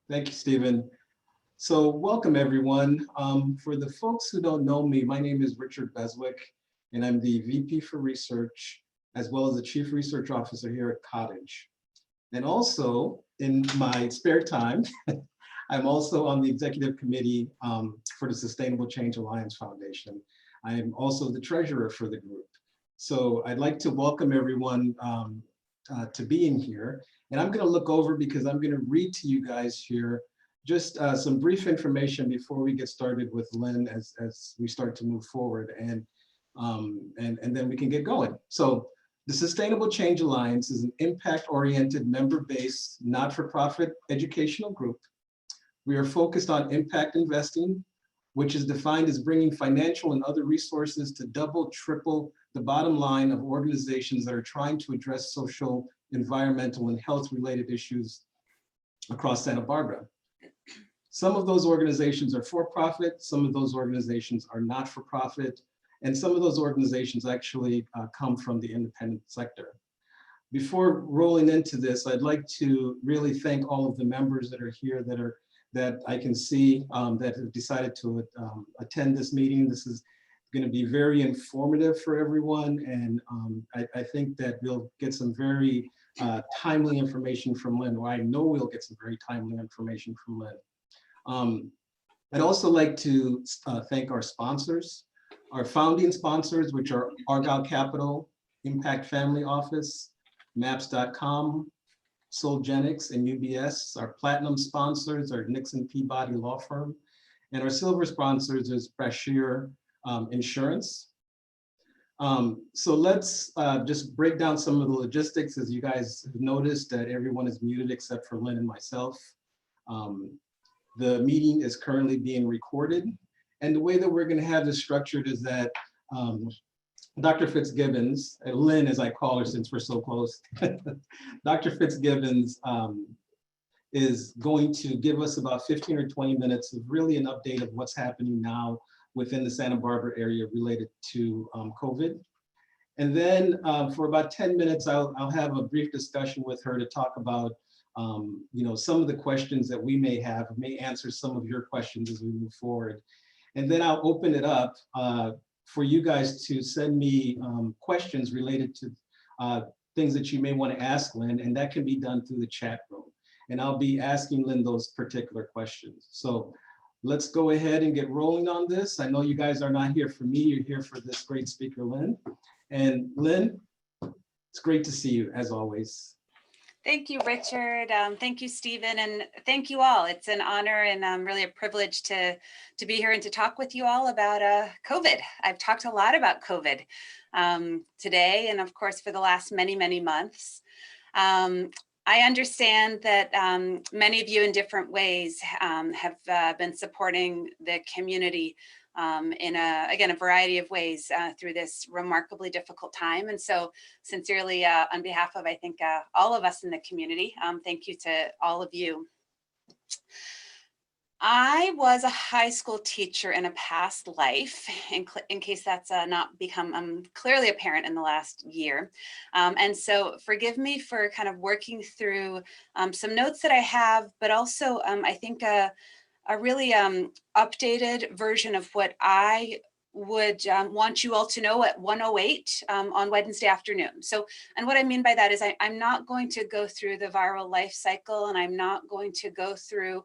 Thank you, Stephen. So welcome, everyone. For the folks who don't know me, my name is Richard Beswick, and I'm the VP for Research, as well as the Chief Research Officer here at Cottage. And also, in my spare time, I'm also on the Executive Committee for the Sustainable Change Alliance Foundation. I am also the Treasurer for the group. So I'd like to welcome everyone to being here. And I'm going to look over because I'm going to read to you guys here just some brief information before we get started with Lynn as we start to move forward, and then we can get going. So the Sustainable Change Alliance is an impact-oriented, member-based, not-for-profit educational group. We are focused on impact investing, which is defined as bringing financial and other resources to double, triple the bottom line of organizations that are trying to address social, environmental, and health-related issues across Santa Barbara. Some of those organizations are for-profit, some of those organizations are not-for-profit, and some of those organizations actually come from the independent sector. Before rolling into this, I'd like to really thank all of the members that are here that I can see that have decided to attend this meeting. This is going to be very informative for everyone, and I think that we'll get some very timely information from Lynn, or I know we'll get some very timely information from Lynn. I'd also like to thank our sponsors, our founding sponsors, which are Argyle Capital, Impact Family Office, Maps.com, Solgenics, and UBS. Our platinum sponsors are Nixon Peabody Law Firm, and our silver sponsors is Brashear Insurance. So let's just break down some of the logistics. As you guys have noticed, that everyone is muted except for Lynn and myself. The meeting is currently being recorded, and the way that we're going to have this structured is that Dr. Fitzgibbons, Lynn as I call her since we're so close, Dr. Fitzgibbons is going to give us about 15 or 20 minutes of really an update of what's happening now within the Santa Barbara area related to COVID. And then for about 10 minutes, I'll have a brief discussion with her to talk about some of the questions that we may have, may answer some of your questions as we move forward. And then I'll open it up for you guys to send me questions related to things that you may want to ask Lynn, and that can be done through the chat room. And I'll be asking Lynn those particular questions. So let's go ahead and get rolling on this. I know you guys are not here for me, you're here for this great speaker, Lynn. And Lynn, it's great to see you as always. Thank you, Richard. Thank you, Stephen, and thank you all. It's an honor and really a privilege to be here and to talk with you all about COVID. I've talked a lot about COVID today, and of course for the last many, many months. I understand that many of you in different ways have been supporting the community in a variety of ways through this remarkably difficult time. And so sincerely, on behalf of, I think, all of us in the community, thank you to all of you. I was a high school teacher in a past life, in case that's not become clearly apparent in the last year. And so forgive me for kind of working through some notes that I have, but also I think a really updated version of what I would want you all to know at 1:08 on Wednesday afternoon. So, and what I mean by that is I'm not going to go through the viral life cycle, and I'm not going to go through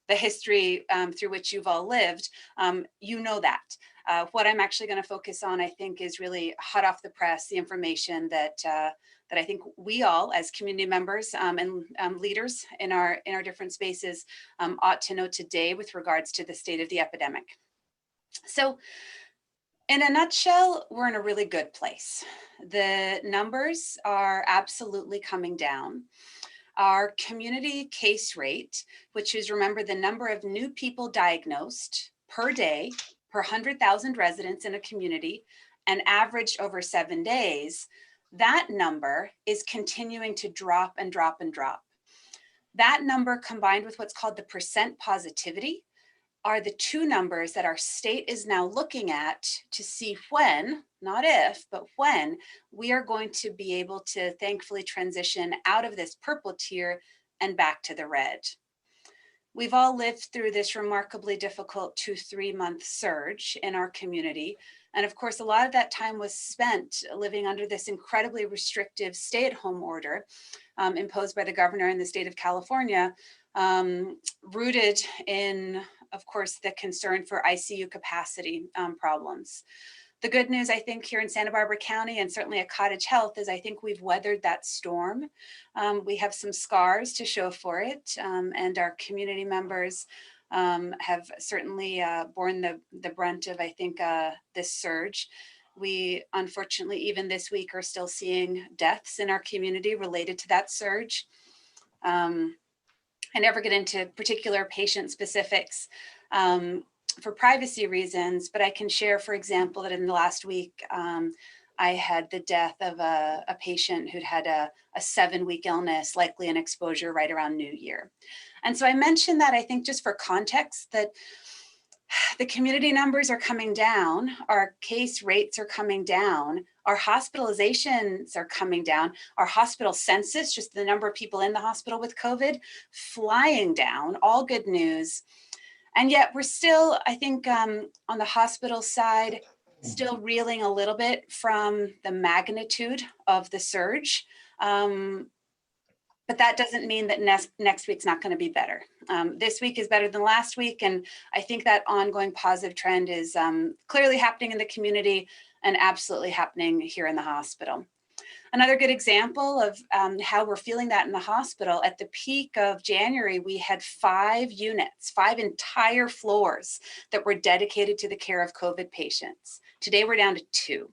the history through which you've all lived. You know that. What I'm actually going to focus on, I think, is really hot off the press, the information that I think we all, as community members and leaders in our different spaces, ought to know today with regards to the state of the epidemic. So, in a nutshell, we're in a really good place. The numbers are absolutely coming down. Our community case rate, which is, remember, the number of new people diagnosed per day per 100,000 residents in a community and averaged over 7 days, that number is continuing to drop and drop and drop. That number, combined with what's called the percent positivity, are the two numbers that our state is now looking at to see when, not if, but when we are going to be able to thankfully transition out of this purple tier and back to the red. We've all lived through this remarkably difficult 2-3 month surge in our community. And of course, a lot of that time was spent living under this incredibly restrictive stay-at-home order imposed by the governor in the state of California, rooted in, of course, the concern for ICU capacity problems. The good news, I think, here in Santa Barbara County and certainly at Cottage Health is I think we've weathered that storm. We have some scars to show for it, and our community members have certainly borne the brunt of, I think, this surge. We, unfortunately, even this week are still seeing deaths in our community related to that surge. I never get into particular patient specifics for privacy reasons, but I can share, for example, that in the last week, I had the death of a patient who'd had a 7-week illness, likely an exposure right around New Year. And so I mentioned that, I think, just for context, that the community numbers are coming down, our case rates are coming down, our hospitalizations are coming down, our hospital census, just the number of people in the hospital with COVID, flying down, all good news. And yet we're still, I think, on the hospital side, still reeling a little bit from the magnitude of the surge. But that doesn't mean that next week's not going to be better. This week is better than last week. And I think that ongoing positive trend is clearly happening in the community and absolutely happening here in the hospital. Another good example of how we're feeling that in the hospital, at the peak of January, we had 5 units, 5 entire floors that were dedicated to the care of COVID patients. Today, we're down to 2.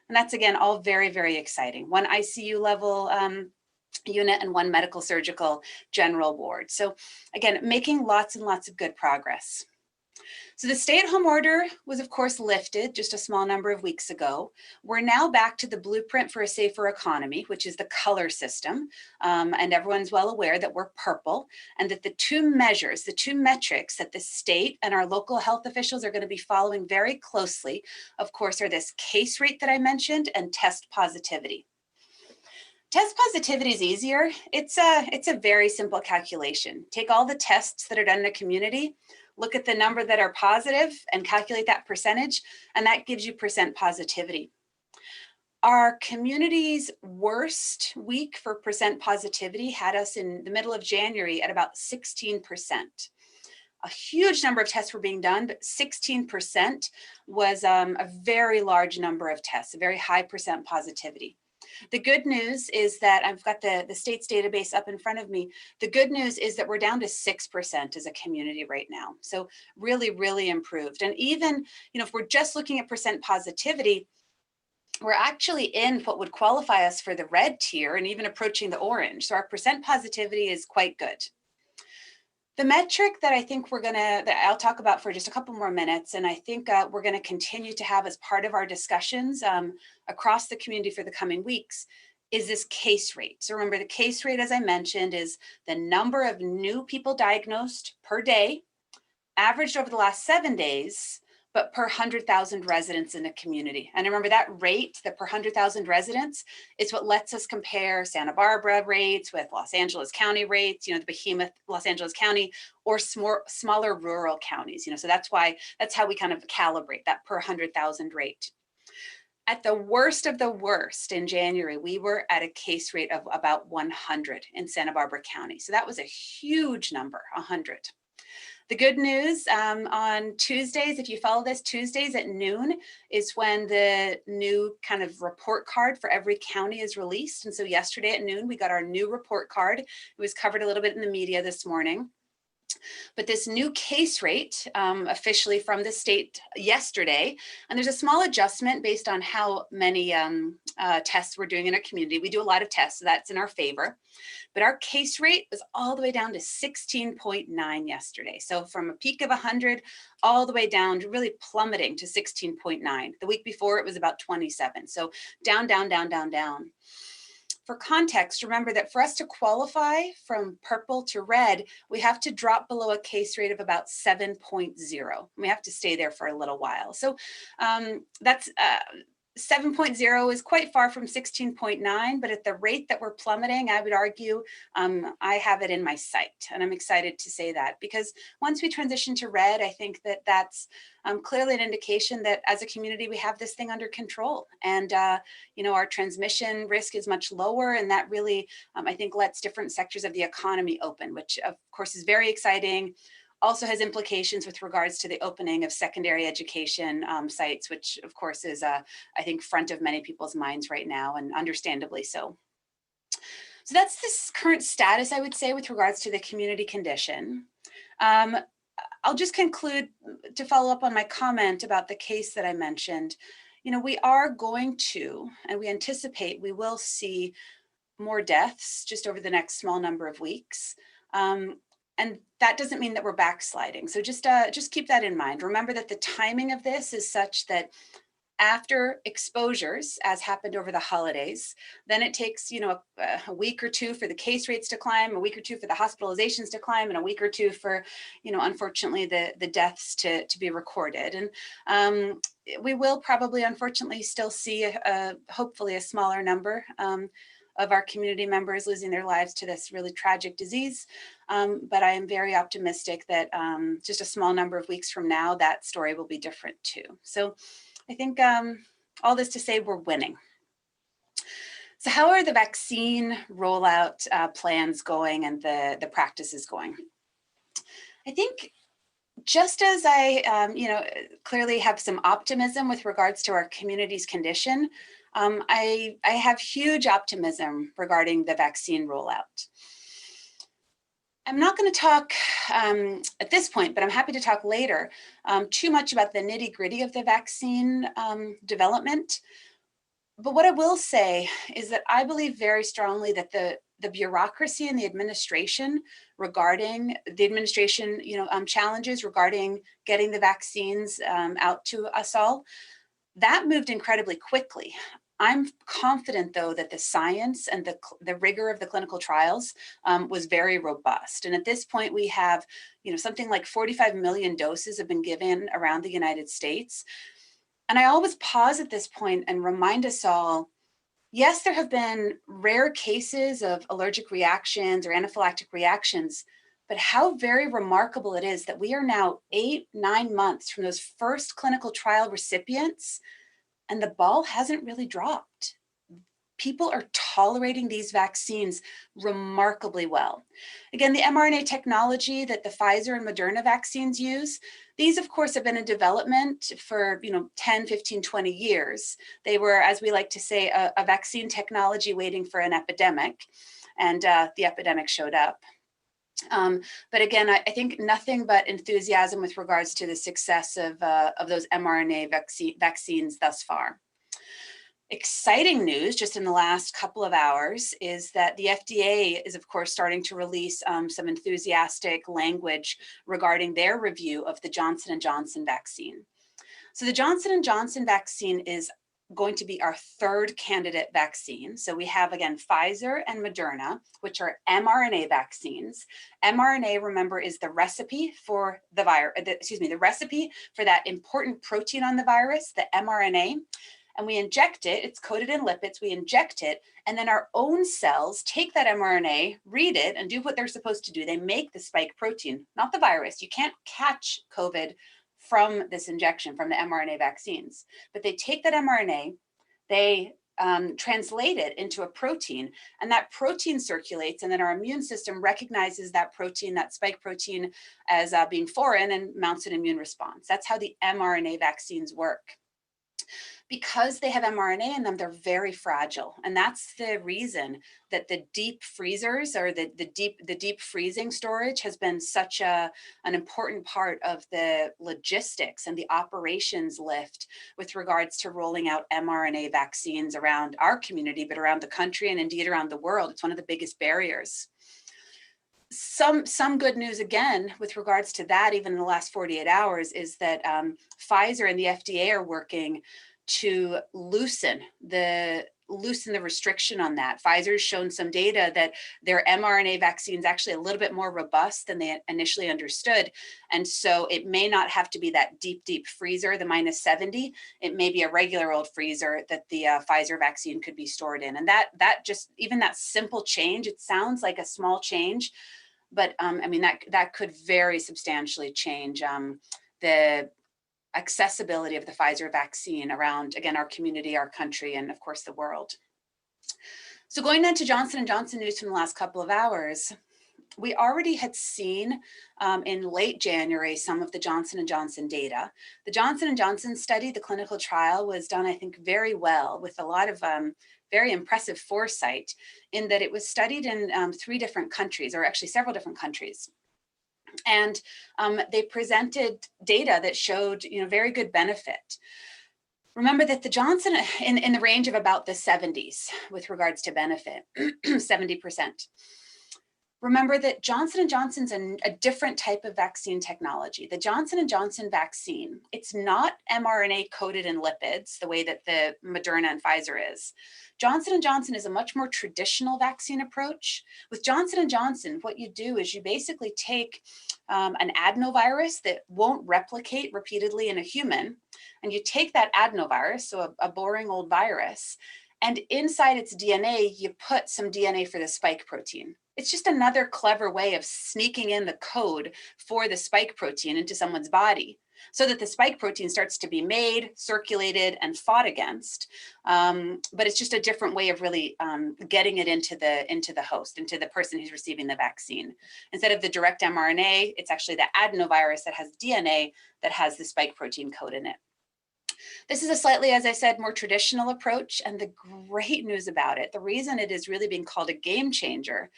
And that's, again, all very, very exciting. 1 ICU level unit and 1 medical surgical general ward. So again, making lots and lots of good progress. So the stay-at-home order was, of course, lifted just a small number of weeks ago. We're now back to the blueprint for a safer economy, which is the color system. And everyone's well aware that we're purple, and that the 2 measures, the 2 metrics that the state and our local health officials are going to be following very closely, of course, are this case rate that I mentioned and test positivity. Test positivity is easier. It's a very simple calculation. Take all the tests that are done in a community, look at the number that are positive and calculate that percentage, and that gives you percent positivity. Our community's worst week for percent positivity had us in the middle of January at about 16%. A huge number of tests were being done, but 16% was a very large number of tests, a very high percent positivity. The good news is that I've got the state's database up in front of me. The good news is that we're down to 6% as a community right now. So really, really improved. And even, if we're just looking at percent positivity, we're actually in what would qualify us for the red tier and even approaching the orange. So our percent positivity is quite good. The metric that I think that I'll talk about for just a couple more minutes, and I think we're going to continue to have as part of our discussions across the community for the coming weeks, is this case rate. So remember, the case rate, as I mentioned, is the number of new people diagnosed per day, averaged over the last 7 days, but per 100,000 residents in a community. And remember, that rate, the per 100,000 residents, is what lets us compare Santa Barbara rates with Los Angeles County rates, the behemoth Los Angeles County, or smaller rural counties. So that's how we kind of calibrate that per 100,000 rate. At the worst of the worst in January, we were at a case rate of about 100 in Santa Barbara County. So that was a huge number, 100. The good news on Tuesdays, if you follow this, Tuesdays at noon is when the new kind of report card for every county is released. And so yesterday at noon, we got our new report card. It was covered a little bit in the media this morning. But this new case rate officially from the state yesterday, and there's a small adjustment based on how many tests we're doing in our community. We do a lot of tests, so that's in our favor. But our case rate was all the way down to 16.9 yesterday. So from a peak of 100 all the way down to really plummeting to 16.9. The week before it was about 27. So down, down, down, down, down. For context, remember that for us to qualify from purple to red, we have to drop below a case rate of about 7.0. We have to stay there for a little while. So that's 7.0 is quite far from 16.9, but at the rate that we're plummeting, I would argue I have it in my sight. And I'm excited to say that, because once we transition to red, I think that that's clearly an indication that as a community, we have this thing under control. And, our transmission risk is much lower. And that really, I think, lets different sectors of the economy open, which of course is very exciting. Also has implications with regards to the opening of secondary education sites, which of course is, I think, front of many people's minds right now, and understandably so. So that's this current status, I would say, with regards to the community condition. I'll just conclude to follow up on my comment about the case that I mentioned. We are going to, and we anticipate we will see more deaths just over the next small number of weeks. And that doesn't mean that we're backsliding. So just keep that in mind. Remember that the timing of this is such that after exposures, as happened over the holidays, then it takes, a week or two for the case rates to climb, a week or two for the hospitalizations to climb, and a week or two for, unfortunately, the deaths to be recorded. And we will probably, unfortunately, still see hopefully a smaller number of our community members losing their lives to this really tragic disease. But I am very optimistic that just a small number of weeks from now, that story will be different too. So I think all this to say we're winning. So how are the vaccine rollout plans going and the practices going? I think just as I, clearly have some optimism with regards to our community's condition, I have huge optimism regarding the vaccine rollout. I'm not going to talk at this point, but I'm happy to talk later too much about the nitty-gritty of the vaccine development. But what I will say is that I believe very strongly that the bureaucracy and the administration regarding challenges regarding getting the vaccines out to us all, that moved incredibly quickly. I'm confident, though, that the science and the rigor of the clinical trials was very robust. And at this point, we have, something like 45 million doses have been given around the United States. And I always pause at this point and remind us all, yes, there have been rare cases of allergic reactions or anaphylactic reactions, but how very remarkable it is that we are now 8-9 months from those first clinical trial recipients, and the ball hasn't really dropped. People are tolerating these vaccines remarkably well. Again, the mRNA technology that the Pfizer and Moderna vaccines use, these of course have been in development for 10, 15, 20 years. They were, as we like to say, a vaccine technology waiting for an epidemic, and the epidemic showed up. But again, I think nothing but enthusiasm with regards to the success of those mRNA vaccines thus far. Exciting news just in the last couple of hours is that the FDA is, of course, starting to release some enthusiastic language regarding their review of the Johnson & Johnson vaccine. So the Johnson & Johnson vaccine is going to be our third candidate vaccine. So we have, again, Pfizer and Moderna, which are mRNA vaccines. mRNA, remember, is the recipe for the virus, the recipe for that important protein on the virus, the mRNA. And we inject it, it's coated in lipids, we inject it, and then our own cells take that mRNA, read it, and do what they're supposed to do. They make the spike protein, not the virus. You can't catch COVID from this injection, from the mRNA vaccines. But they take that mRNA, they translate it into a protein, and that protein circulates, and then our immune system recognizes that protein, that spike protein, as being foreign and mounts an immune response. That's how the mRNA vaccines work. Because they have mRNA in them, they're very fragile. And that's the reason that the deep freezers, or the deep freezing storage, has been such an important part of the logistics and the operations lift with regards to rolling out mRNA vaccines around our community, but around the country and indeed around the world. It's one of the biggest barriers. Some good news again with regards to that, even in the last 48 hours, is that Pfizer and the FDA are working to loosen the loosen the restriction on that. Pfizer's shown some data that their mRNA vaccine is actually a little bit more robust than they initially understood. And so it may not have to be that deep freezer, the -70. It may be a regular old freezer that the Pfizer vaccine could be stored in. And that just, even that simple change, it sounds like a small change, but I mean, that could very substantially change the accessibility of the Pfizer vaccine around, again, our community, our country, and of course the world. So going on to Johnson & Johnson news from the last couple of hours, we already had seen in late January some of the Johnson & Johnson data. The Johnson & Johnson study, the clinical trial, was done, I think, very well with a lot of very impressive foresight in that it was studied in 3 different countries, or actually several different countries. And they presented data that showed, very good benefit. Remember that the Johnson in the range of about the 70s with regards to benefit, 70%. Remember that Johnson & Johnson's a different type of vaccine technology. The Johnson & Johnson vaccine, it's not mRNA coated in lipids the way that the Moderna and Pfizer is. Johnson & Johnson is a much more traditional vaccine approach. With Johnson & Johnson, what you do is you basically take an adenovirus that won't replicate repeatedly in a human, and you take that adenovirus, so a boring old virus, and inside its DNA, you put some DNA for the spike protein. It's just another clever way of sneaking in the code for the spike protein into someone's body so that the spike protein starts to be made, circulated, and fought against. But it's just a different way of really getting it into the host, into the person who's receiving the vaccine. Instead of the direct mRNA, it's actually the adenovirus that has DNA that has the spike protein code in it. This is a slightly, as I said, more traditional approach. And the great news about it, the reason it is really being called a game changer,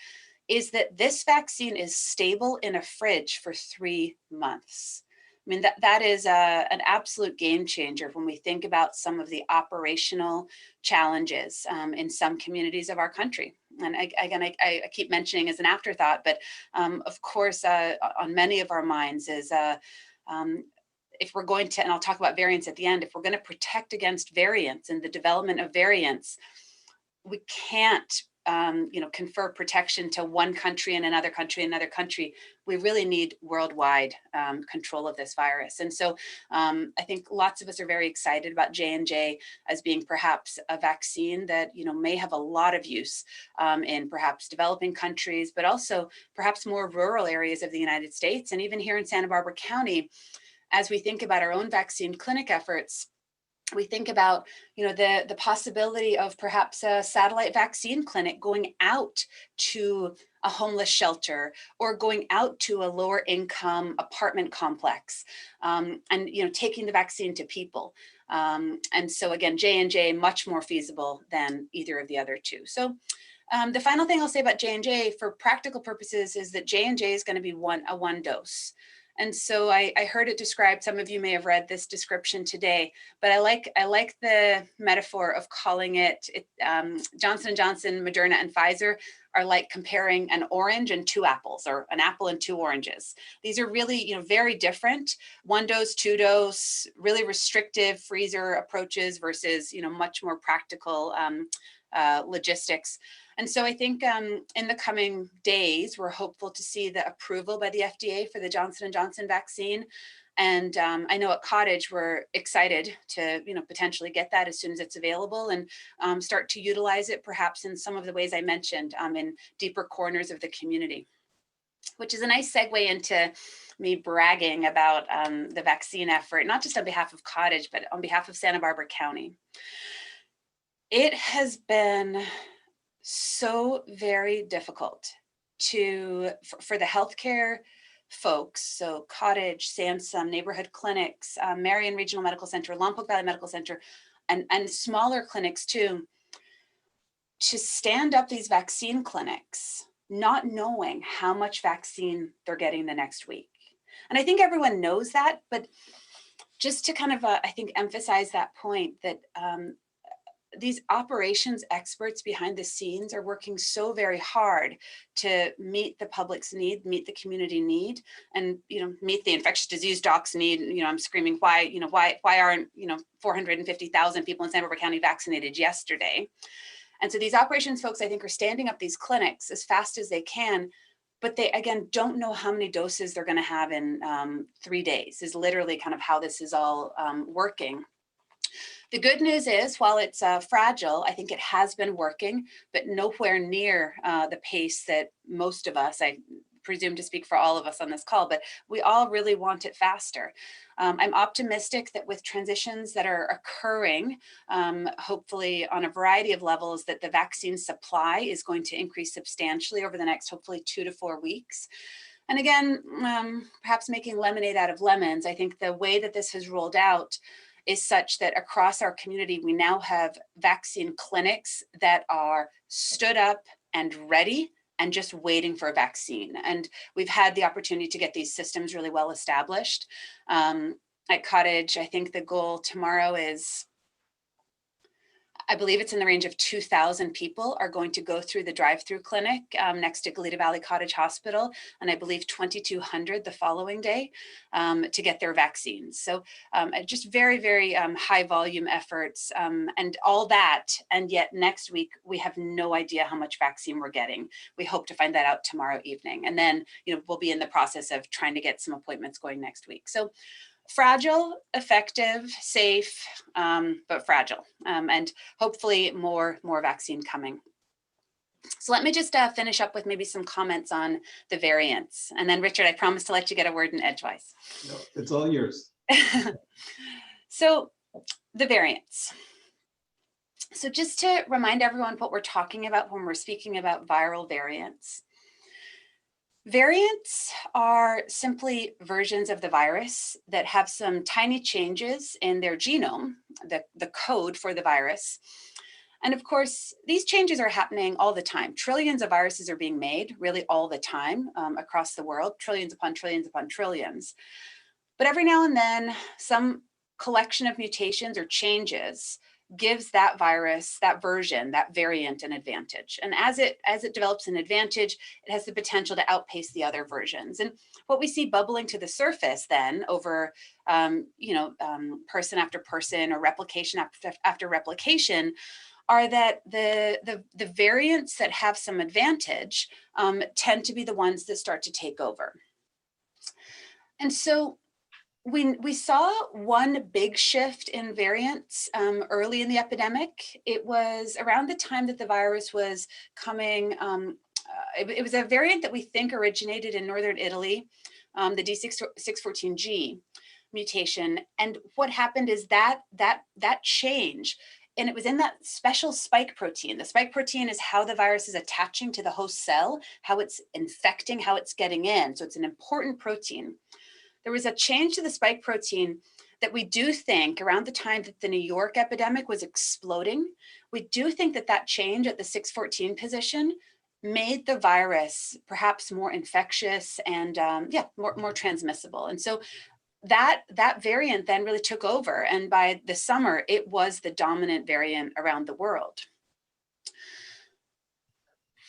is that this vaccine is stable in a fridge for 3 months. I mean, that is an absolute game changer when we think about some of the operational challenges in some communities of our country. And I keep mentioning as an afterthought, but of course, on many of our minds is if we're going to, and I'll talk about variants at the end, if we're going to protect against variants and the development of variants, we can't confer protection to one country and another country. We really need worldwide control of this virus. And so I think lots of us are very excited about J&J as being perhaps a vaccine that, may have a lot of use in perhaps developing countries, but also perhaps more rural areas of the United States. And even here in Santa Barbara County, as we think about our own vaccine clinic efforts, we think about, the possibility of perhaps a satellite vaccine clinic going out to a homeless shelter or going out to a lower income apartment complex and, taking the vaccine to people. And so again, J&J much more feasible than either of the other two. So the final thing I'll say about J&J for practical purposes is that J&J is going to be one dose. And so I heard it described, some of you may have read this description today, but I like the metaphor of calling it Johnson & Johnson, Moderna, and Pfizer are like comparing an orange and 2 apples, or an apple and 2 oranges. These are really, very different, 1 dose, 2 dose, really restrictive freezer approaches versus, much more practical logistics. And so I think in the coming days, we're hopeful to see the approval by the FDA for the Johnson & Johnson vaccine. And I know at Cottage, we're excited to, potentially get that as soon as it's available and start to utilize it perhaps in some of the ways I mentioned in deeper corners of the community, which is a nice segue into me bragging about the vaccine effort, not just on behalf of Cottage, but on behalf of Santa Barbara County. It has been so very difficult for the healthcare folks, so Cottage, Sansom, neighborhood clinics, Marion Regional Medical Center, Lompoc Valley Medical Center, and smaller clinics too, to stand up these vaccine clinics, not knowing how much vaccine they're getting the next week. And I think everyone knows that, but just to kind of, I think, emphasize that point that these operations experts behind the scenes are working so very hard to meet the public's need, meet the community need, and meet the infectious disease docs need. I'm screaming, why aren't 450,000 people in Santa Barbara County vaccinated yesterday? And so these operations folks, I think, are standing up these clinics as fast as they can, but they, again, don't know how many doses they're going to have in 3 days, is literally kind of how this is all working. The good news is, while it's fragile, I think it has been working, but nowhere near the pace that most of us, I presume to speak for all of us on this call, but we all really want it faster. I'm optimistic that with transitions that are occurring, hopefully on a variety of levels, that the vaccine supply is going to increase substantially over the next, hopefully 2 to 4 weeks. And again, perhaps making lemonade out of lemons, I think the way that this has rolled out is such that across our community, we now have vaccine clinics that are stood up and ready and just waiting for a vaccine. And we've had the opportunity to get these systems really well established. At Cottage, I think the goal tomorrow is, I believe it's in the range of 2,000 people are going to go through the drive-through clinic next to Goleta Valley Cottage Hospital, and I believe 2,200 the following day to get their vaccines. So just very, very high volume efforts and all that. And yet next week, we have no idea how much vaccine we're getting. We hope to find that out tomorrow evening. And then we'll be in the process of trying to get some appointments going next week. So fragile, effective, safe, but fragile, and hopefully more vaccine coming. So let me just finish up with maybe some comments on the variants. And then Richard, I promise to let you get a word in edgewise. No, it's all yours. So the variants. So just to remind everyone what we're talking about when we're speaking about viral variants. Variants are simply versions of the virus that have some tiny changes in their genome, the code for the virus. And of course, these changes are happening all the time. Trillions of viruses are being made really all the time across the world, trillions upon trillions upon trillions. But every now and then, some collection of mutations or changes gives that virus, that version, that variant an advantage. And as it develops an advantage, it has the potential to outpace the other versions. And what we see bubbling to the surface then over, person after person or replication after replication are that the variants that have some advantage tend to be the ones that start to take over. And so we saw one big shift in variants early in the epidemic. It was around the time that the virus was coming. It was a variant that we think originated in northern Italy, the D614G mutation. And what happened is that change, and it was in that special spike protein. The spike protein is how the virus is attaching to the host cell, how it's infecting, how it's getting in. So it's an important protein. There was a change to the spike protein that we do think around the time that the New York epidemic was exploding, we do think that change at the 614 position made the virus perhaps more infectious and more transmissible. And so that variant then really took over. And by the summer, it was the dominant variant around the world.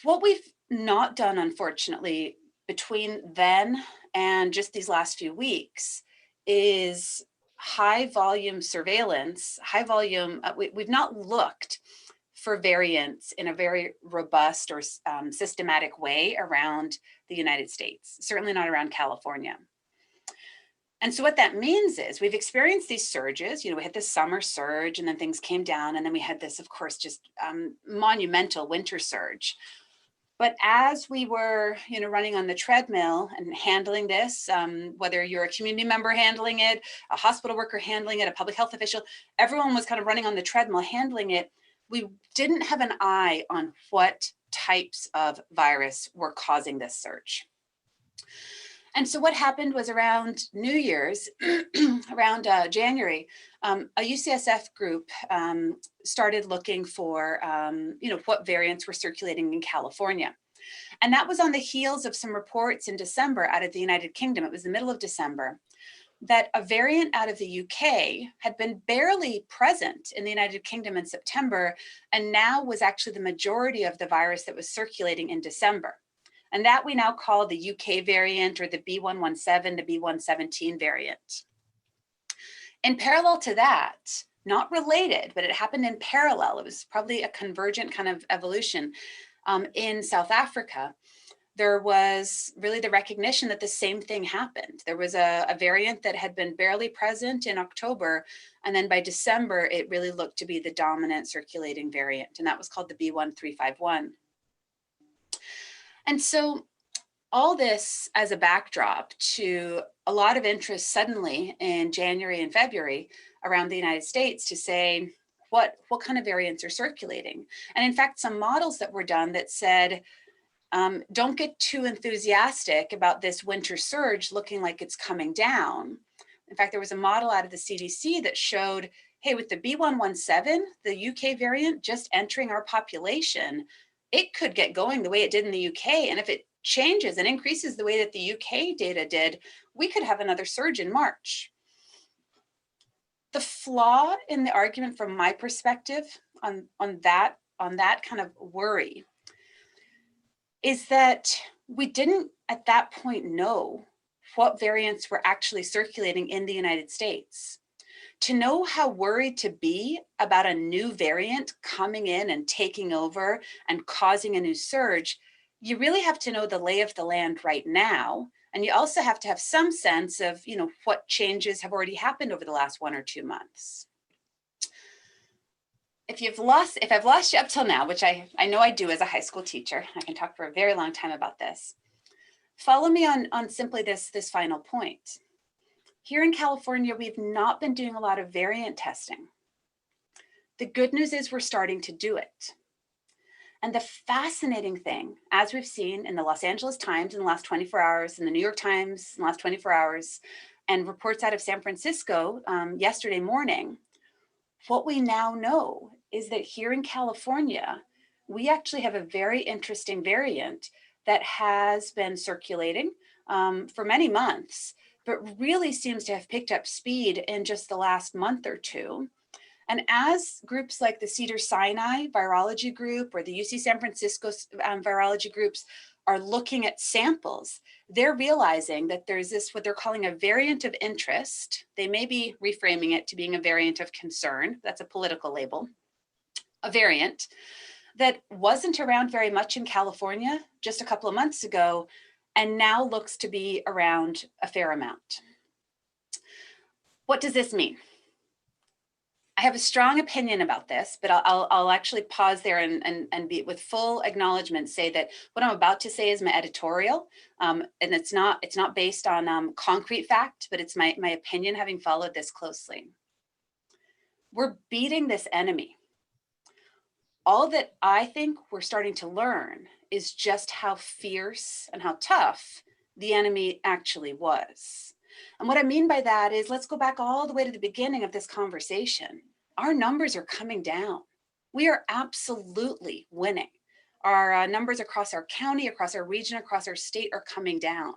What we've not done, unfortunately, between then and just these last few weeks is high volume surveillance, we've not looked for variants in a very robust or systematic way around the United States, certainly not around California. And so what that means is we've experienced these surges, we had this summer surge and then things came down, and then we had this, of course, just monumental winter surge. But as we were, running on the treadmill and handling this, whether you're a community member handling it, a hospital worker handling it, a public health official, everyone was kind of running on the treadmill handling it. We didn't have an eye on what types of virus were causing this surge. And so what happened was around New Year's, around January, a UCSF group started looking for, what variants were circulating in California. And that was on the heels of some reports in December out of the United Kingdom. It was the middle of December, that a variant out of the UK had been barely present in the United Kingdom in September, and now was actually the majority of the virus that was circulating in December. And that we now call the UK variant, or the B.1.1.7 to B.1.17 variant. In parallel to that, not related, but it happened in parallel, it was probably a convergent kind of evolution in South Africa. There was really the recognition that the same thing happened. There was a variant that had been barely present in October, and then by December, it really looked to be the dominant circulating variant, and that was called the B.1.351. And so all this as a backdrop to a lot of interest suddenly in January and February around the United States to say, what kind of variants are circulating? And in fact, some models that were done that said, don't get too enthusiastic about this winter surge looking like it's coming down. In fact, there was a model out of the CDC that showed, hey, with the B.1.1.7, the UK variant just entering our population, it could get going the way it did in the UK. And if it changes and increases the way that the UK data did, we could have another surge in March. The flaw in the argument from my perspective on that kind of worry is that we didn't at that point know what variants were actually circulating in the United States. To know how worried to be about a new variant coming in and taking over and causing a new surge, you really have to know the lay of the land right now. And you also have to have some sense of, what changes have already happened over the last 1 or 2 months. If I've lost you up till now, which I know I do as a high school teacher, I can talk for a very long time about this. Follow me on simply this final point. Here in California, we've not been doing a lot of variant testing. The good news is we're starting to do it. And the fascinating thing, as we've seen in the Los Angeles Times in the last 24 hours, in the New York Times in the last 24 hours, and reports out of San Francisco yesterday morning, what we now know is that here in California, we actually have a very interesting variant that has been circulating for many months, but really seems to have picked up speed in just the last month or two. And as groups like the Cedars-Sinai virology group or the UC San Francisco virology groups are looking at samples, they're realizing that there's this, what they're calling a variant of interest. They may be reframing it to being a variant of concern. That's a political label. A variant that wasn't around very much in California just a couple of months ago, and now looks to be around a fair amount. What does this mean? I have a strong opinion about this, but I'll actually pause there and be with full acknowledgement say that what I'm about to say is my editorial, and it's not based on concrete fact, but it's my opinion having followed this closely. We're beating this enemy. All that I think we're starting to learn is just how fierce and how tough the enemy actually was. And what I mean by that is, let's go back all the way to the beginning of this conversation. Our numbers are coming down. We are absolutely winning. Our numbers across our county, across our region, across our state are coming down.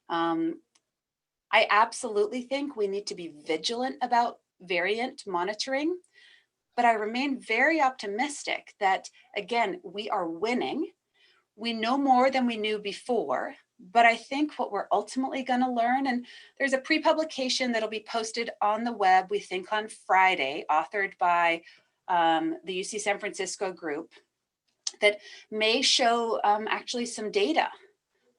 I absolutely think we need to be vigilant about variant monitoring, but I remain very optimistic that, again, we are winning. We know more than we knew before, but I think what we're ultimately going to learn, and there's a pre-publication that'll be posted on the web, we think on Friday, authored by the UC San Francisco group, that may show actually some data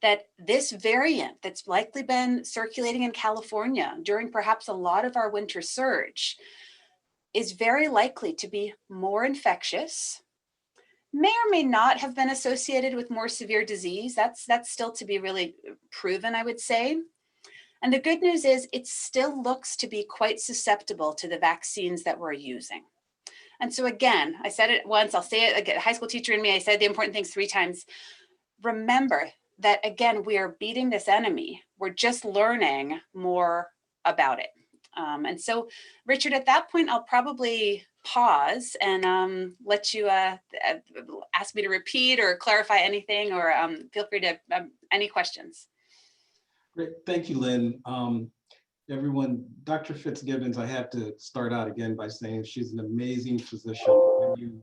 that this variant that's likely been circulating in California during perhaps a lot of our winter surge is very likely to be more infectious, may or may not have been associated with more severe disease. That's still to be really proven, I would say. And the good news is it still looks to be quite susceptible to the vaccines that we're using. And so again, I said it once, I'll say it again, high school teacher in me, I said the important things 3 times. Remember that, again, we are beating this enemy. We're just learning more about it. And so, Richard, at that point, I'll probably pause and let you ask me to repeat or clarify anything, or feel free to, any questions. Great, thank you, Lynn. everyone, Dr. Fitzgibbons, I have to start out again by saying she's an amazing physician. When you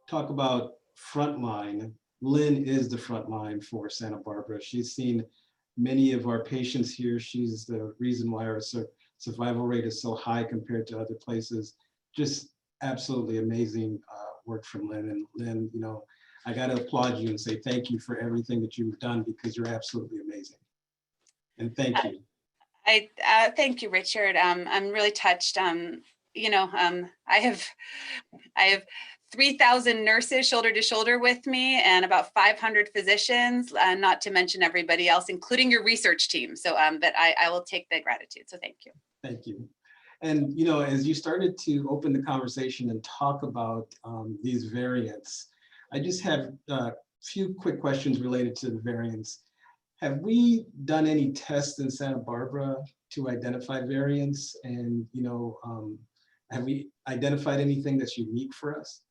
talk about frontline, Lynn is the frontline for Santa Barbara. She's seen many of our patients here. She's the reason why our survival rate is so high compared to other places. Just absolutely amazing work from Lynn. And Lynn, you know, I got to applaud you and say thank you for everything that you've done, because you're absolutely amazing. And thank you. I thank you, Richard. I'm really touched. You know, I have 3,000 nurses shoulder to shoulder with me, and about 500 physicians, not to mention everybody else, including your research team. So, but I will take the gratitude. So, thank you. Thank you. And you know, as you started to open the conversation and talk about these variants, I just have a few quick questions related to the variants. Have we done any tests in Santa Barbara to identify variants? And, you know, have we identified anything that's unique for us?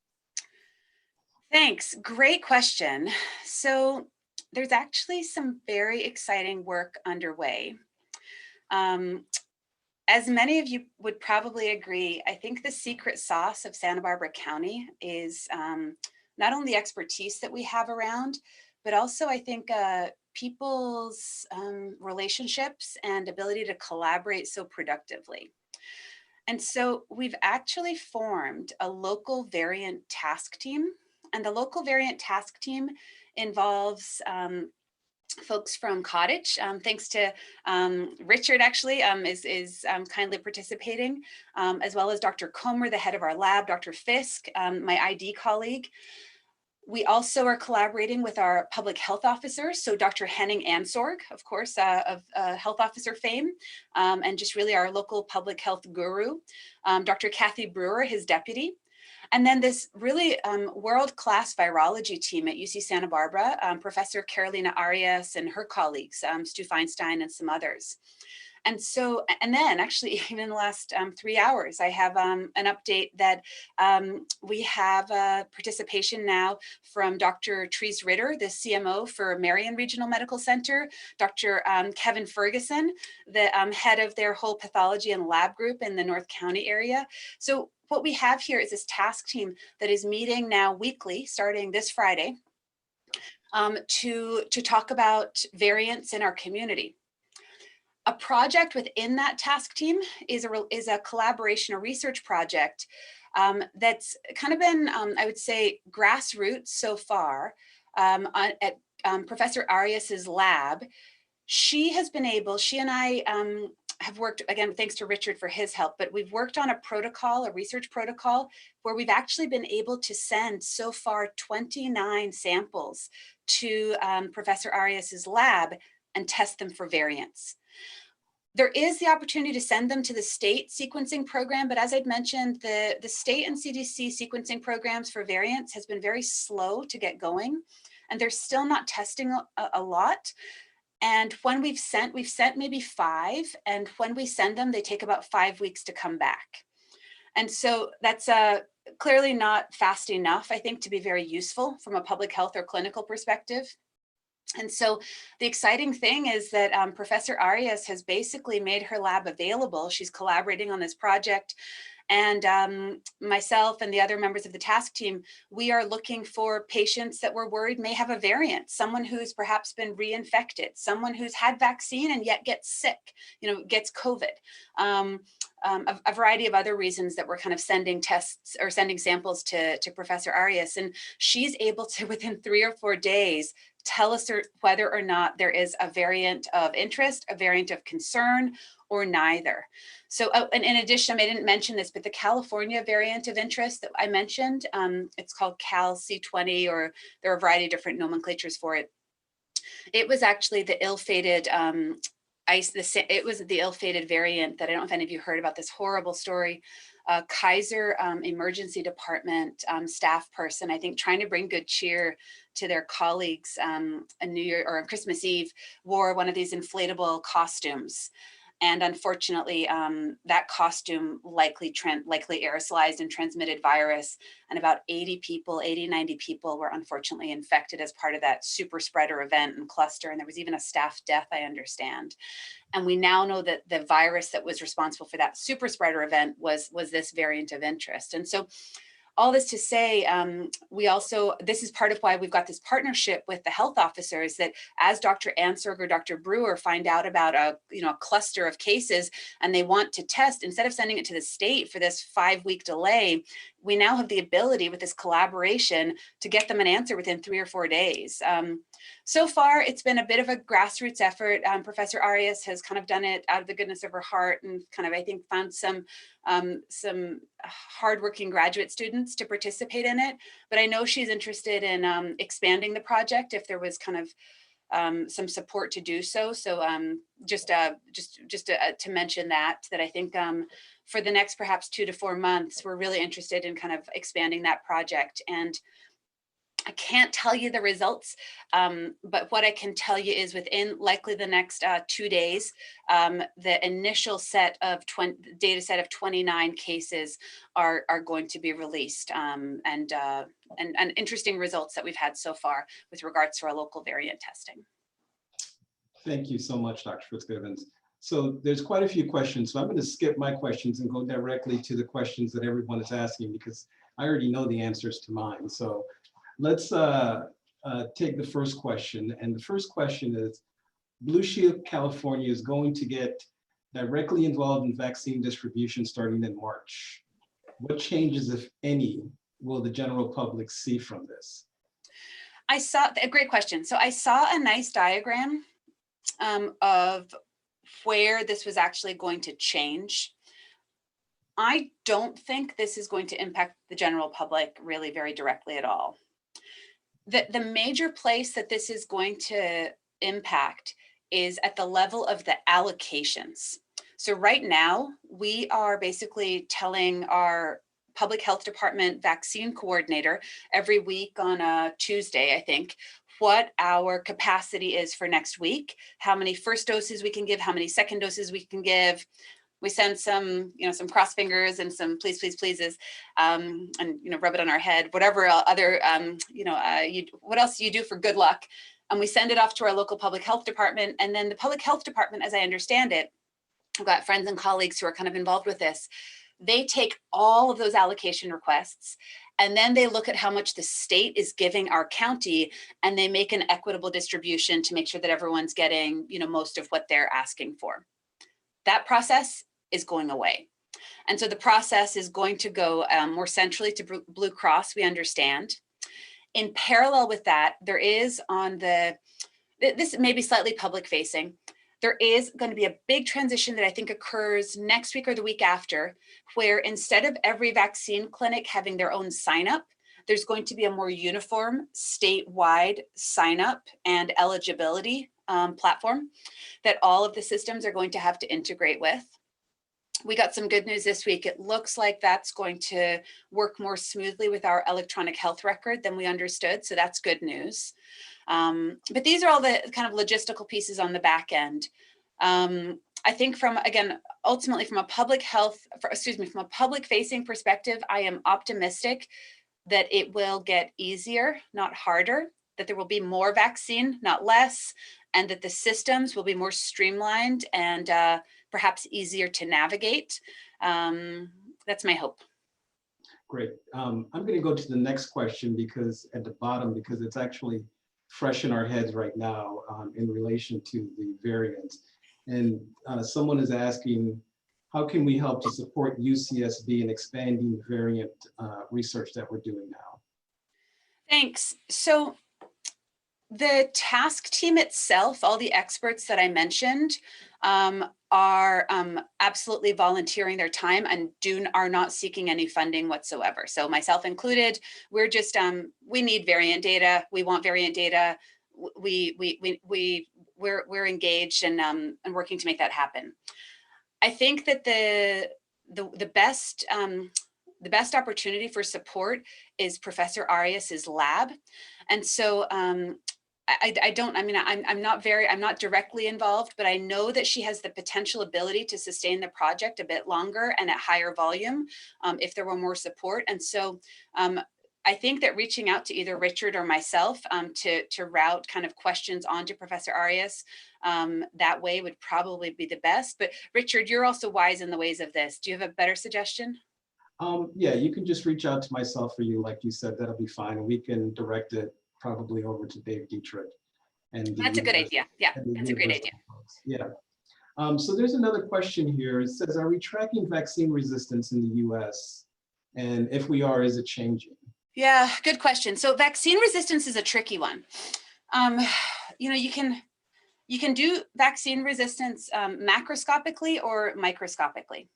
Thanks. Great question. So there's actually some very exciting work underway. As many of you would probably agree, I think the secret sauce of Santa Barbara County is not only the expertise that we have around, but also I think people's relationships and ability to collaborate so productively. And so we've actually formed a local variant task team, and the local variant task team involves folks from Cottage, thanks to Richard actually is kindly participating, as well as Dr. Comer, the head of our lab, Dr. Fisk, my ID colleague. We also are collaborating with our public health officers. So Dr. Henning Ansorg, of course, of health officer fame, and just really our local public health guru, Dr. Kathy Brewer, his deputy. And then this really world-class virology team at UC Santa Barbara, Professor Carolina Arias and her colleagues, Stu Feinstein and some others. And so, and then actually even in the last 3 hours, I have an update that we have participation now from Dr. Therese Ritter, the CMO for Marion Regional Medical Center, Dr. Kevin Ferguson, the head of their whole pathology and lab group in the North County area. So what we have here is this task team that is meeting now weekly, starting this Friday, to talk about variants in our community. A project within that task team is a collaboration, a research project that's kind of been, I would say, grassroots so far at Professor Arias's lab. She and I have worked, again, thanks to Richard for his help, but we've worked on a protocol, a research protocol, where we've actually been able to send so far 29 samples to Professor Arias's lab and test them for variants. There is the opportunity to send them to the state sequencing program, but as I'd mentioned, the state and CDC sequencing programs for variants has been very slow to get going, and they're still not testing a lot. And when we've sent maybe 5, and when we send them, they take about 5 weeks to come back. And so that's clearly not fast enough, I think, to be very useful from a public health or clinical perspective. And so the exciting thing is that Professor Arias has basically made her lab available. She's collaborating on this project. And myself and the other members of the task team, we are looking for patients that we're worried may have a variant, someone who's perhaps been reinfected, someone who's had vaccine and yet gets sick, gets COVID. A variety of other reasons that we're kind of sending tests or sending samples to Professor Arias. And she's able to, within 3 or 4 days, tell us whether or not there is a variant of interest, a variant of concern, or neither. So, and in addition, I didn't mention this, but the California variant of interest that I mentioned, it's called Cal C20, or there are a variety of different nomenclatures for it. It was actually the ill-fated it was the ill-fated variant that I don't know if any of you heard about this horrible story. Kaiser emergency department staff person, I think, trying to bring good cheer to their colleagues on New Year or on Christmas Eve, wore one of these inflatable costumes. And unfortunately, that costume likely aerosolized and transmitted virus. And about 80, 90 people were unfortunately infected as part of that super spreader event and cluster. And there was even a staff death, I understand. And we now know that the virus that was responsible for that super spreader event was this variant of interest. And so all this to say, this is part of why we've got this partnership with the health officers, that as Dr. Ansberg or Dr. Brewer find out about a cluster of cases and they want to test, instead of sending it to the state for this 5-week delay, we now have the ability with this collaboration to get them an answer within 3 or 4 days. So far, it's been a bit of a grassroots effort. Professor Arias has kind of done it out of the goodness of her heart and kind of, I think, found some hardworking graduate students to participate in it. But I know she's interested in expanding the project if there was kind of some support to do so. So just to mention that I think for the next perhaps 2 to 4 months, we're really interested in kind of expanding that project. And I can't tell you the results, but what I can tell you is within likely the next 2 days, the initial data set of 29 cases are going to be released, and interesting results that we've had so far with regards to our local variant testing. Thank you so much, Dr. Fitzgibbons. So there's quite a few questions, so I'm going to skip my questions and go directly to the questions that everyone is asking, because I already know the answers to mine. So let's take the first question. And the first question is, Blue Shield California is going to get directly involved in vaccine distribution starting in March. What changes, if any, will the general public see from this? I saw a great question. So I saw a nice diagram of where this was actually going to change. I don't think this is going to impact the general public really very directly at all. The major place that this is going to impact is at the level of the allocations. So right now, we are basically telling our public health department vaccine coordinator every week on a Tuesday, I think, what our capacity is for next week, how many first doses we can give, how many second doses we can give. We send some, some cross fingers and some please, please, pleases, and rub it on our head, whatever other, what else you do for good luck. And we send it off to our local public health department. And then the public health department, as I understand it, I've got friends and colleagues who are kind of involved with this. They take all of those allocation requests, and then they look at how much the state is giving our county, and they make an equitable distribution to make sure that everyone's getting, most of what they're asking for. That process is going away. And so the process is going to go more centrally to Blue Cross, we understand. In parallel with that, there is this may be slightly public facing, there is going to be a big transition that I think occurs next week or the week after, where instead of every vaccine clinic having their own sign up, there's going to be a more uniform statewide sign up and eligibility platform that all of the systems are going to have to integrate with. We got some good news this week. It looks like that's going to work more smoothly with our electronic health record than we understood. So that's good news. But these are all the kind of logistical pieces on the back end. I think ultimately from a public facing perspective, I am optimistic that it will get easier, not harder, that there will be more vaccine, not less, and that the systems will be more streamlined and perhaps easier to navigate. That's my hope. Great. I'm going to go to the next question because it's actually fresh in our heads right now in relation to the variants. And someone is asking, how can we help to support UCSB in expanding variant research that we're doing now? Thanks. So the task team itself, all the experts that I mentioned, are absolutely volunteering their time and are not seeking any funding whatsoever. So myself included, we're just we need variant data. We want variant data. We're engaged and working to make that happen. I think that the best opportunity for support is Professor Arias's lab, and so I don't, I mean, I'm not directly involved, but I know that she has the potential ability to sustain the project a bit longer and at higher volume if there were more support. And so I think that reaching out to either Richard or myself to route kind of questions onto Professor Arias that way would probably be the best. But Richard, you're also wise in the ways of this. Do you have a better suggestion? Yeah, you can just reach out to myself or you, like you said, that'll be fine. We can direct it probably over to Dave Dietrich and the That's a good university. idea. Yeah, that's a great idea. Folks. Yeah. So there's another question here. It says, are we tracking vaccine resistance in the US? And if we are, is it changing? Yeah, good question. So vaccine resistance is a tricky one. You know, you can do vaccine resistance macroscopically or microscopically.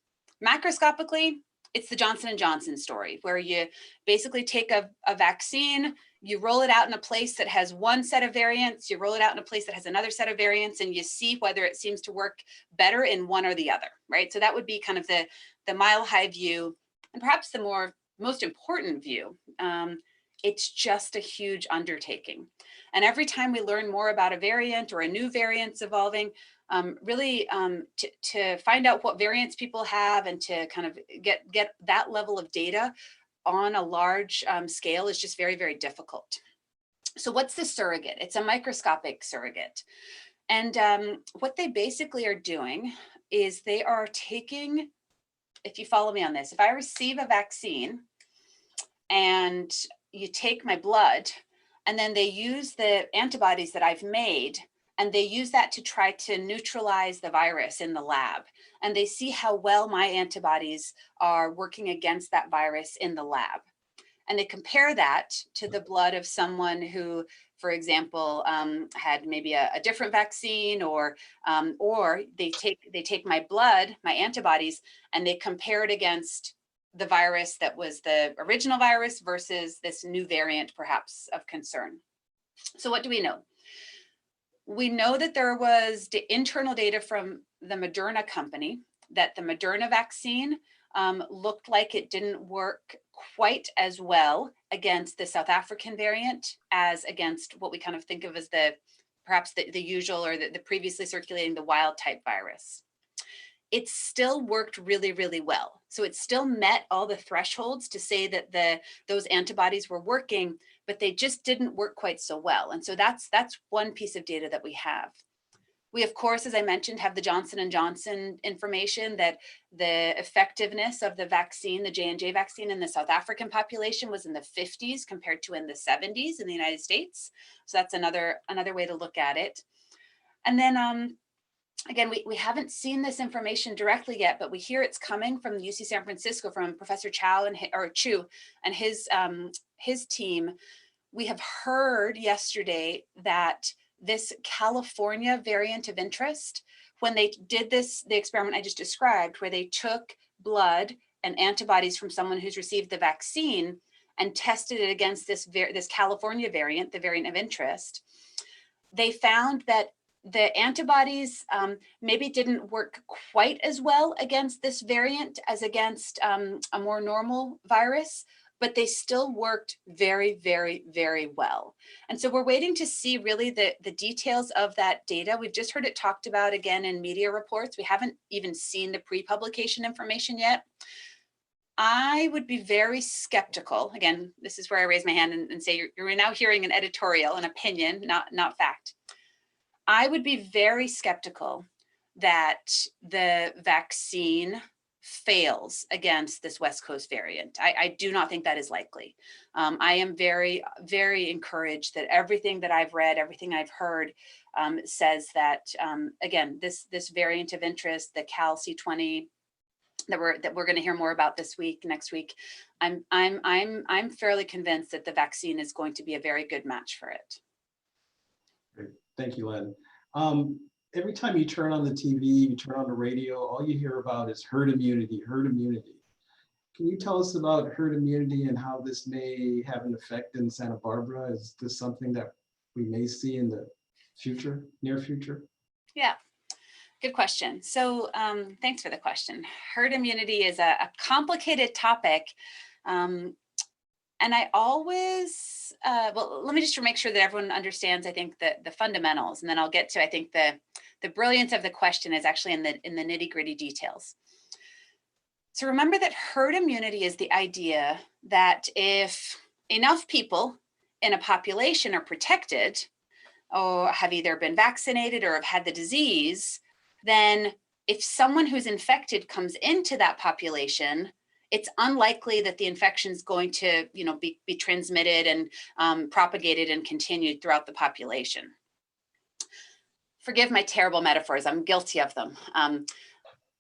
Macroscopically, it's the Johnson & Johnson story, where you basically take a vaccine, you roll it out in a place that has one set of variants, you roll it out in a place that has another set of variants, and you see whether it seems to work better in one or the other, right? So that would be kind of the mile high view, and perhaps the most important view. It's just a huge undertaking. And every time we learn more about a variant or a new variant's evolving, really to find out what variants people have and to kind of get that level of data on a large scale is just very, very difficult. So what's the surrogate? It's a microscopic surrogate. And what they basically are doing is they are taking, if you follow me on this, if I receive a vaccine and you take my blood, and then they use the antibodies that I've made, and they use that to try to neutralize the virus in the lab. And they see how well my antibodies are working against that virus in the lab. And they compare that to the blood of someone who, for example, had maybe a different vaccine, or they take my blood, my antibodies, and they compare it against the virus that was the original virus versus this new variant, perhaps of concern. So what do we know? We know that there was internal data from the Moderna company that the Moderna vaccine looked like it didn't work quite as well against the South African variant as against what we kind of think of as perhaps the usual or the previously circulating, the wild type virus. It still worked really, really well. So it still met all the thresholds to say that those antibodies were working, but they just didn't work quite so well. And so that's one piece of data that we have. We, of course, as I mentioned, have the Johnson & Johnson information that the effectiveness of the vaccine, the J&J vaccine in the South African population was in the 50s compared to in the 70s in the United States. So that's another way to look at it. And then again, we haven't seen this information directly yet, but we hear it's coming from the UC San Francisco, from Professor Chu and his team. We have heard yesterday that this California variant of interest, when they did the experiment I just described, where they took blood and antibodies from someone who's received the vaccine and tested it against this California variant, the variant of interest, they found that the antibodies maybe didn't work quite as well against this variant as against a more normal virus, but they still worked very, very, very well. And so we're waiting to see really the details of that data. We've just heard it talked about again in media reports. We haven't even seen the pre-publication information yet. I would be very skeptical. Again, this is where I raise my hand and say you're now hearing an editorial, an opinion, not fact. I would be very skeptical that the vaccine fails against this West Coast variant. I do not think that is likely. I am very, very encouraged that everything that I've read, everything I've heard says that, again, this variant of interest, the Cal C20, that we're going to hear more about this week, next week, I'm fairly convinced that the vaccine is going to be a very good match for it. Great. Thank you, Lynn. Every time you turn on the TV, you turn on the radio, all you hear about is herd immunity, herd immunity. Can you tell us about herd immunity and how this may have an effect in Santa Barbara? Is this something that we may see in the future, near future? Yeah, good question. So thanks for the question. Herd immunity is a complicated topic. And I always, well, let me just make sure that everyone understands, I think, the fundamentals, and then I'll get to, I think, the brilliance of the question is actually in the nitty-gritty details. So remember that herd immunity is the idea that if enough people in a population are protected or have either been vaccinated or have had the disease, then if someone who's infected comes into that population, it's unlikely that the infection is going to, be transmitted and propagated and continued throughout the population. Forgive my terrible metaphors, I'm guilty of them.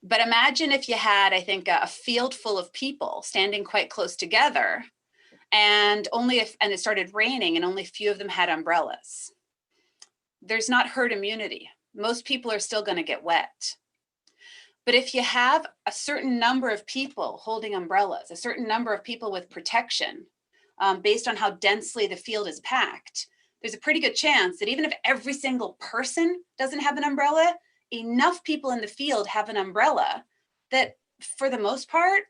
But imagine if you had, I think, a field full of people standing quite close together, and it started raining and only a few of them had umbrellas. There's not herd immunity. Most people are still going to get wet. But if you have a certain number of people holding umbrellas, a certain number of people with protection, based on how densely the field is packed, there's a pretty good chance that even if every single person doesn't have an umbrella, enough people in the field have an umbrella that, for the most part,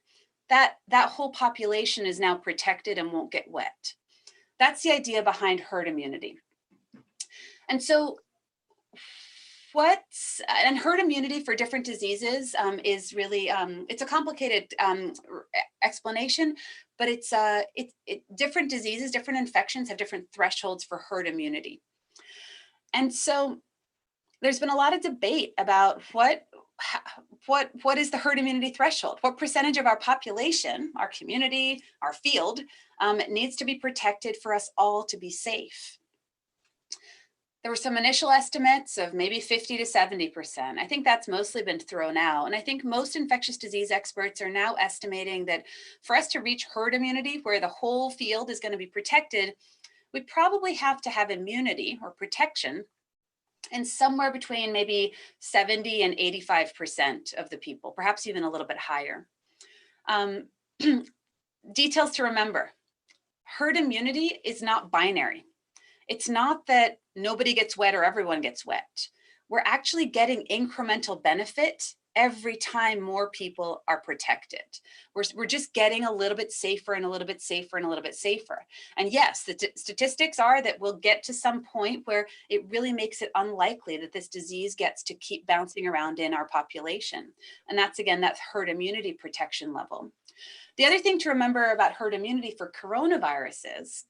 that whole population is now protected and won't get wet. That's the idea behind herd immunity. And so herd immunity for different diseases is really, it's a complicated explanation, but it's different diseases, different infections have different thresholds for herd immunity. And so there's been a lot of debate about what is the herd immunity threshold? What percentage of our population, our community, our field needs to be protected for us all to be safe? There were some initial estimates of maybe 50 to 70%. I think that's mostly been thrown out. And I think most infectious disease experts are now estimating that for us to reach herd immunity, where the whole field is going to be protected, we probably have to have immunity or protection in somewhere between maybe 70 and 85% of the people, perhaps even a little bit higher. Details to remember: herd immunity is not binary. It's not that nobody gets wet or everyone gets wet. We're actually getting incremental benefit every time more people are protected. We're just getting a little bit safer and a little bit safer and a little bit safer. And yes, the statistics are that we'll get to some point where it really makes it unlikely that this disease gets to keep bouncing around in our population. And that's, again, that herd immunity protection level. The other thing to remember about herd immunity for coronaviruses,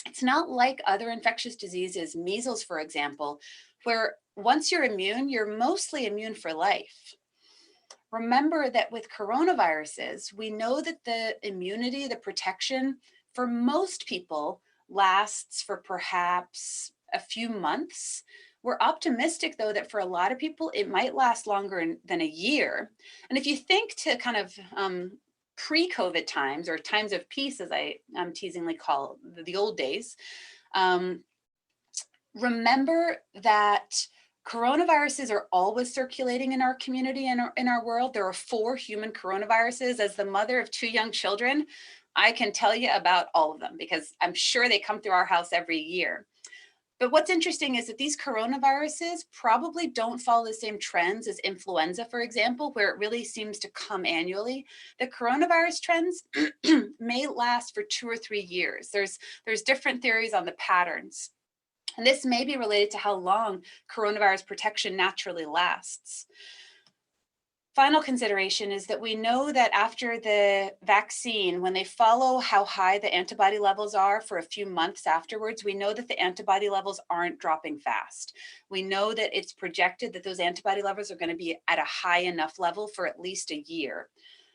it's not like other infectious diseases, measles, for example, where once you're immune, you're mostly immune for life. Remember that with coronaviruses, we know that the immunity, the protection for most people lasts for perhaps a few months. We're optimistic, though, that for a lot of people, it might last longer than a year. And if you think to kind of pre-COVID times, or times of peace, as I teasingly call the old days, remember that coronaviruses are always circulating in our community and in our world. There are 4 human coronaviruses. As the mother of 2 young children, I can tell you about all of them because I'm sure they come through our house every year. But what's interesting is that these coronaviruses probably don't follow the same trends as influenza, for example, where it really seems to come annually. The coronavirus trends may last for 2 or 3 years. There's different theories on the patterns. And this may be related to how long coronavirus protection naturally lasts. Final consideration is that we know that after the vaccine, when they follow how high the antibody levels are for a few months afterwards, we know that the antibody levels aren't dropping fast. We know that it's projected that those antibody levels are going to be at a high enough level for at least a year.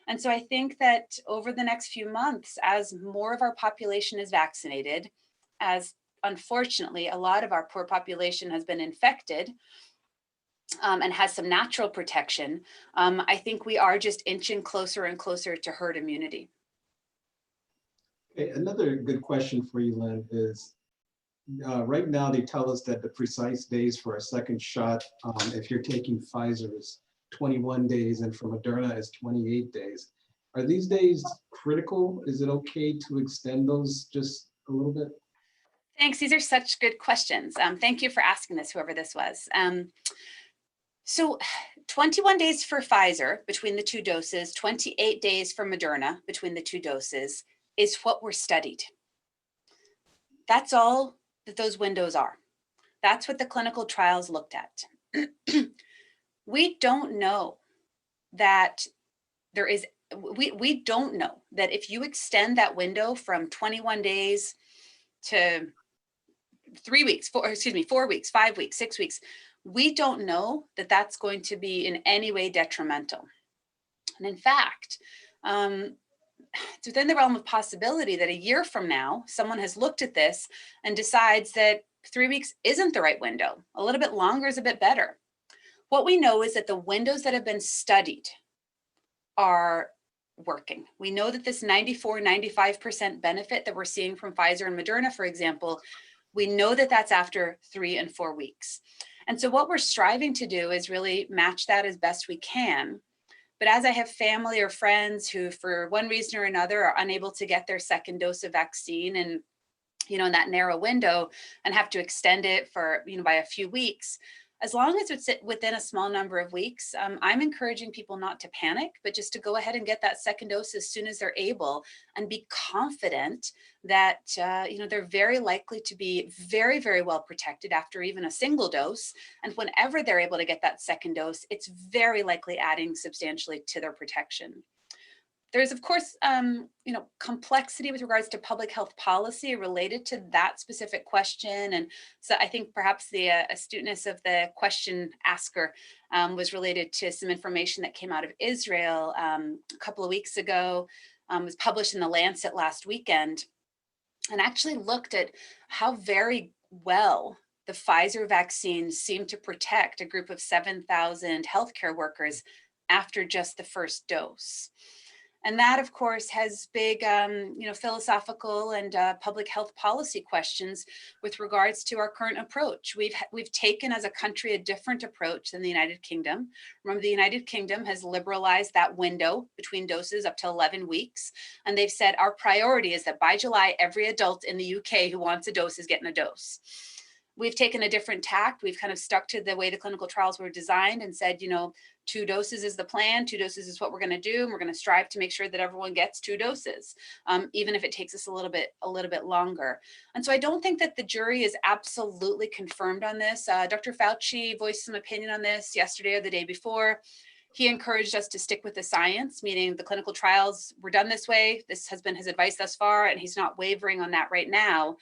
And so I think that over the next few months, as more of our population is vaccinated, as unfortunately a lot of our poor population has been infected, and has some natural protection, I think we are just inching closer and closer to herd immunity. Okay, another good question for you, Lynn, is right now they tell us that the precise days for a second shot, if you're taking Pfizer, is 21 days, and for Moderna is 28 days. Are these days critical? Is it okay to extend those just a little bit? Thanks. These are such good questions. Thank you for asking this, whoever this was. So 21 days for Pfizer between the 2 doses, 28 days for Moderna between the 2 doses. is what we're studied. That's all that those windows are. That's what the clinical trials looked at. We don't know that there is, we don't know that if you extend that window from 21 days to 3 weeks, 4 weeks, 5 weeks, 6 weeks, we don't know that that's going to be in any way detrimental. And in fact, it's within the realm of possibility that a year from now, someone has looked at this and decides that 3 weeks isn't the right window. A little bit longer is a bit better. What we know is that the windows that have been studied are working. We know that this 94, 95% benefit that we're seeing from Pfizer and Moderna, for example, we know that that's after 3 and 4 weeks. And so what we're striving to do is really match that as best we can. But as I have family or friends who, for one reason or another, are unable to get their second dose of vaccine and, in that narrow window and have to extend it for, by a few weeks, as long as it's within a small number of weeks, I'm encouraging people not to panic, but just to go ahead and get that second dose as soon as they're able and be confident that, they're very likely to be very, very well protected after even a single dose. And whenever they're able to get that second dose, it's very likely adding substantially to their protection. There's, of course, complexity with regards to public health policy related to that specific question. And so I think perhaps the astuteness of the question asker was related to some information that came out of Israel a couple of weeks ago, was published in the Lancet last weekend, and actually looked at how very well the Pfizer vaccine seemed to protect a group of 7,000 healthcare workers after just the first dose. And that, of course, has big, philosophical and public health policy questions with regards to our current approach. We've taken as a country a different approach than the United Kingdom. Remember, the United Kingdom has liberalized that window between doses up to 11 weeks. And they've said our priority is that by July, every adult in the UK who wants a dose is getting a dose. We've taken a different tact. We've kind of stuck to the way the clinical trials were designed and said, 2 doses is the plan. 2 doses is what we're going to do. And we're going to strive to make sure that everyone gets 2 doses, even if it takes us a little bit longer. And so I don't think that the jury is absolutely confirmed on this. Dr. Fauci voiced some opinion on this yesterday or the day before. He encouraged us to stick with the science, meaning the clinical trials were done this way. This has been his advice thus far, and he's not wavering on that right now.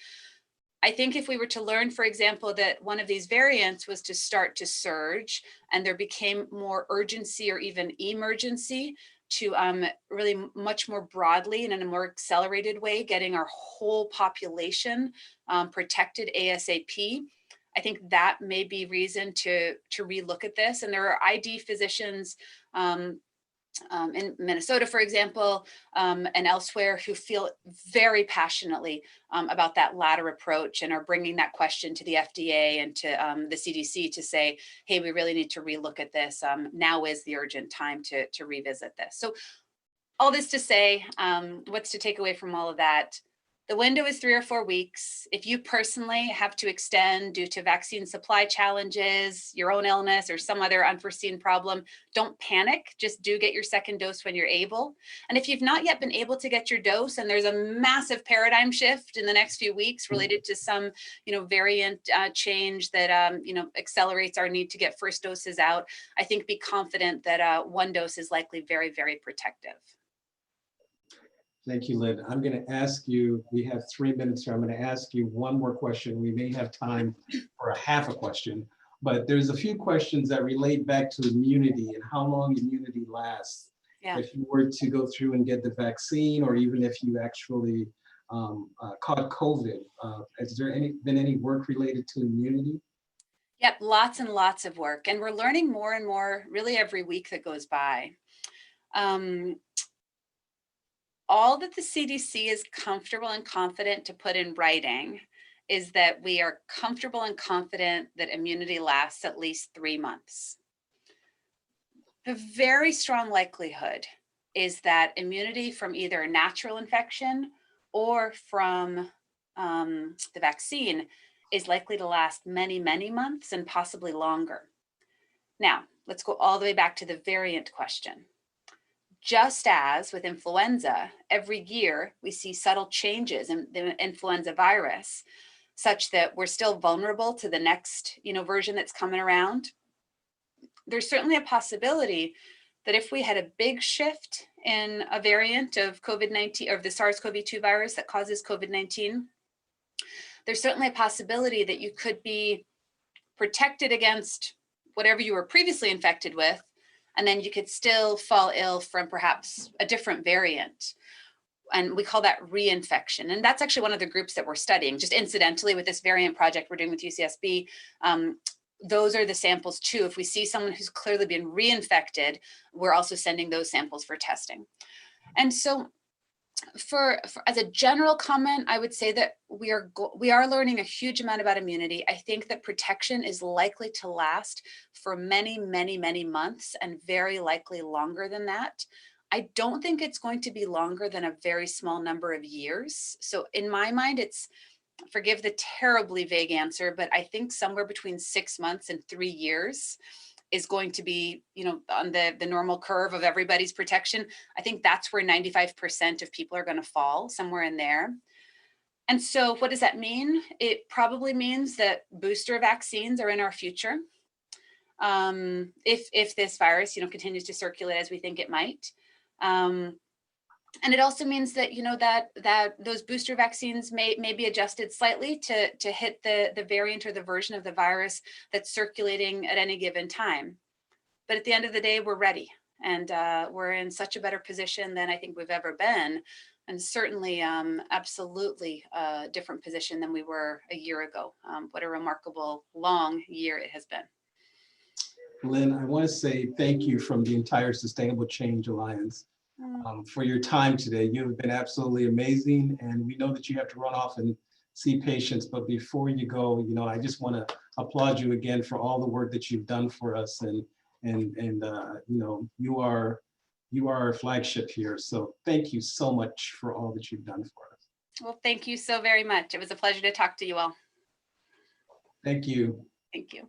I think if we were to learn, for example, that one of these variants was to start to surge and there became more urgency or even emergency to really much more broadly and in a more accelerated way, getting our whole population protected ASAP, I think that may be reason to relook at this. And there are ID physicians in Minnesota, for example, and elsewhere who feel very passionately about that latter approach and are bringing that question to the FDA and to the CDC to say, hey, we really need to relook at this. Now is the urgent time to revisit this. So all this to say, what's to take away from all of that? The window is 3 or 4 weeks. If you personally have to extend due to vaccine supply challenges, your own illness, or some other unforeseen problem, don't panic. Just do get your second dose when you're able. And if you've not yet been able to get your dose and there's a massive paradigm shift in the next few weeks related to some, variant change that, accelerates our need to get first doses out, I think be confident that 1 dose is likely very, very protective. Thank you, Lynn. I'm going to ask you, we have 3 minutes here. I'm going to ask you one more question. We may have time for a half a question, but there's a few questions that relate back to immunity and how long immunity lasts. Yeah. If you were to go through and get the vaccine, or even if you actually caught COVID, has there been any work related to immunity? Yep, lots and lots of work. And we're learning more and more really every week that goes by. All that the CDC is comfortable and confident to put in writing is that we are comfortable and confident that immunity lasts at least 3 months. A very strong likelihood is that immunity from either natural infection or from the vaccine is likely to last many, many months and possibly longer. Now, let's go all the way back to the variant question. just as with influenza, every year we see subtle changes in the influenza virus, such that we're still vulnerable to the next, version that's coming around. There's certainly a possibility that if we had a big shift in a variant of COVID-19 or the SARS-CoV-2 virus that causes COVID-19, there's certainly a possibility that you could be protected against whatever you were previously infected with, and then you could still fall ill from perhaps a different variant. And we call that reinfection. And that's actually one of the groups that we're studying. Just incidentally, with this variant project we're doing with UCSB, those are the samples too. If we see someone who's clearly been reinfected, we're also sending those samples for testing. And so for as a general comment, I would say that we are learning a huge amount about immunity. I think that protection is likely to last for many, many, many months, and very likely longer than that. I don't think it's going to be longer than a very small number of years. So in my mind, it's, forgive the terribly vague answer, but I think somewhere between 6 months and 3 years is going to be, on the normal curve of everybody's protection. I think that's where 95% of people are going to fall, somewhere in there. And so what does that mean? It probably means that booster vaccines are in our future. If this virus, continues to circulate as we think it might. And it also means that, that those booster vaccines may be adjusted slightly to hit the variant or the version of the virus that's circulating at any given time. But at the end of the day, we're ready, and we're in such a better position than I think we've ever been. And certainly, absolutely a different position than we were a year ago. What a remarkable long year it has been. Lynn, I want to say thank you from the entire Sustainable Change Alliance for your time today. You have been absolutely amazing, and we know that you have to run off and see patients, but before you go, I just want to applaud you again for all the work that you've done for us, and you are our flagship here. So thank you so much for all that you've done for us. Well, thank you so very much. It was a pleasure to talk to you all. Thank you. Thank you.